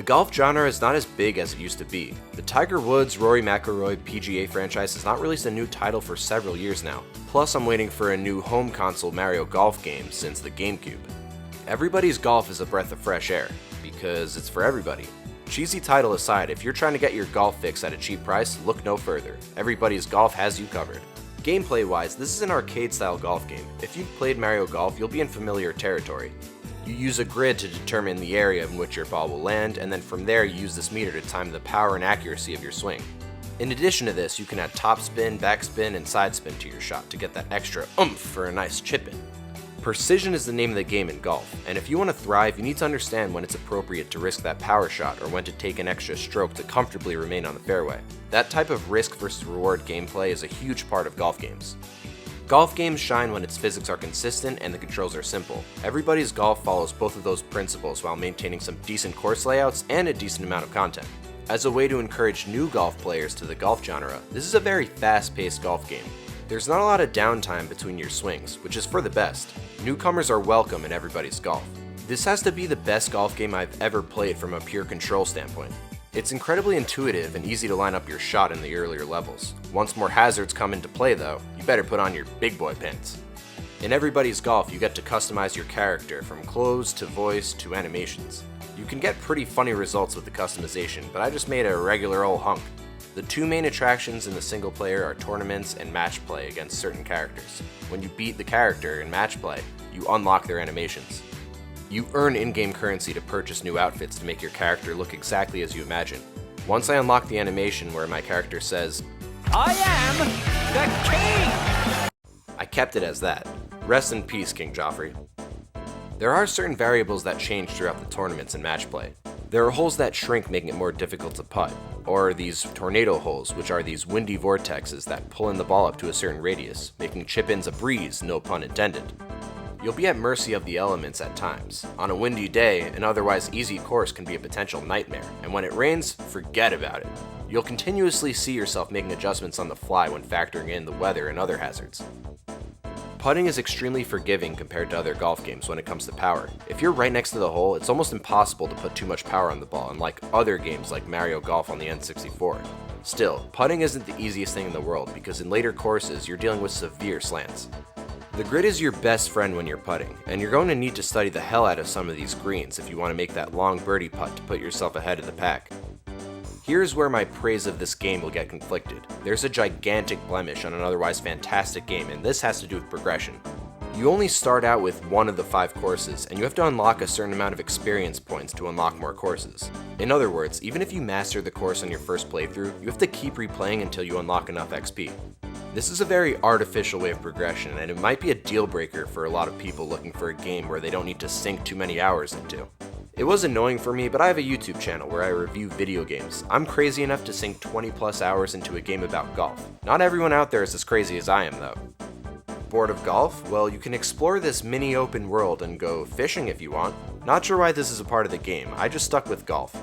golf genre is not as big as it used to be. The Tiger Woods Rory PGA franchise has not released a new title for several years now. Plus, I'm waiting for a new home console Mario Golf game since the GameCube. Everybody's Golf is a breath of fresh air, because it's for everybody. Cheesy title aside, if you're trying to get your golf fix at a cheap price, look no further. Everybody's Golf has you covered. Gameplay-wise, this is an arcade-style golf game. If you've played Mario Golf, you'll be in familiar territory. You use a grid to determine the area in which your ball will land, and then from there you use this meter to time the power and accuracy of your swing. In addition to this, you can add topspin, backspin, and side spin to your shot to get that extra oomph for a nice chip in. Precision is the name of the game in golf, and if you want to thrive, you need to understand when it's appropriate to risk that power shot or when to take an extra stroke to comfortably remain on the fairway. That type of risk versus reward gameplay is a huge part of golf games. Golf games shine when its physics are consistent and the controls are simple. Everybody's Golf follows both of those principles while maintaining some decent course layouts and a decent amount of content. As a way to encourage new golf players to the golf genre, this is a very fast-paced golf game. There's not a lot of downtime between your swings, which is for the best. Newcomers are welcome in Everybody's Golf. This has to be the best golf game I've ever played from a pure control standpoint. It's incredibly intuitive and easy to line up your shot in the earlier levels. Once more hazards come into play though, you better put on your big boy pants. In Everybody's Golf, you get to customize your character from clothes to voice to animations. You can get pretty funny results with the customization, but I just made a regular old hunk. The two main attractions in the single player are tournaments and match play against certain characters. When you beat the character in match play, you unlock their animations. You earn in-game currency to purchase new outfits to make your character look exactly as you imagine. Once I unlock the animation where my character says, "I am the king!" I kept it as that. Rest in peace, King Joffrey. There are certain variables that change throughout the tournaments and match play. There are holes that shrink, making it more difficult to putt, or these tornado holes, which are these windy vortexes that pull in the ball up to a certain radius, making chip-ins a breeze, no pun intended. You'll be at mercy of the elements at times. On a windy day, an otherwise easy course can be a potential nightmare, and when it rains, forget about it. You'll continuously see yourself making adjustments on the fly when factoring in the weather and other hazards. Putting is extremely forgiving compared to other golf games when it comes to power. If you're right next to the hole, it's almost impossible to put too much power on the ball, unlike other games like Mario Golf on the N64. Still, putting isn't the easiest thing in the world because in later courses, you're dealing with severe slants. The grid is your best friend when you're putting, and you're going to need to study the hell out of some of these greens if you want to make that long birdie putt to put yourself ahead of the pack. Here's where my praise of this game will get conflicted. There's a gigantic blemish on an otherwise fantastic game, and this has to do with progression. You only start out with one of the 5 courses, and you have to unlock a certain amount of experience points to unlock more courses. In other words, even if you master the course on your first playthrough, you have to keep replaying until you unlock enough XP. This is a very artificial way of progression, and it might be a deal breaker for a lot of people looking for a game where they don't need to sink too many hours into. It was annoying for me, but I have a YouTube channel where I review video games. I'm crazy enough to sink 20 plus hours into a game about golf. Not everyone out there is as crazy as I am though. Bored of golf? Well, you can explore this mini open world and go fishing if you want. Not sure why this is a part of the game, I just stuck with golf.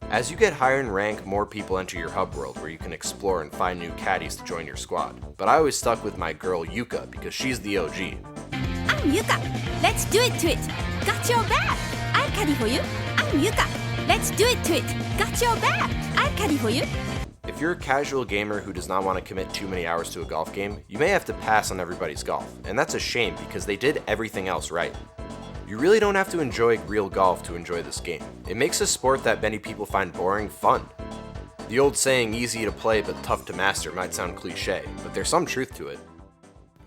As you get higher in rank, more people enter your hub world where you can explore and find new caddies to join your squad. But I always stuck with my girl Yuka because she's the OG. I'm Yuka. Let's do it to it. Got your back. I'll caddy for you. I'm Yuka. Let's do it to it. Got your back. I'll caddy for you. If you're a casual gamer who does not want to commit too many hours to a golf game, you may have to pass on Everybody's Golf, and that's a shame because they did everything else right. You really don't have to enjoy real golf to enjoy this game. It makes a sport that many people find boring fun. The old saying, easy to play but tough to master, might sound cliche, but there's some truth to it.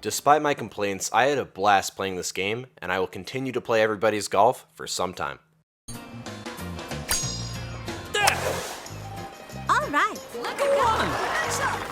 Despite my complaints, I had a blast playing this game, and I will continue to play Everybody's Golf for some time. All right. Go on!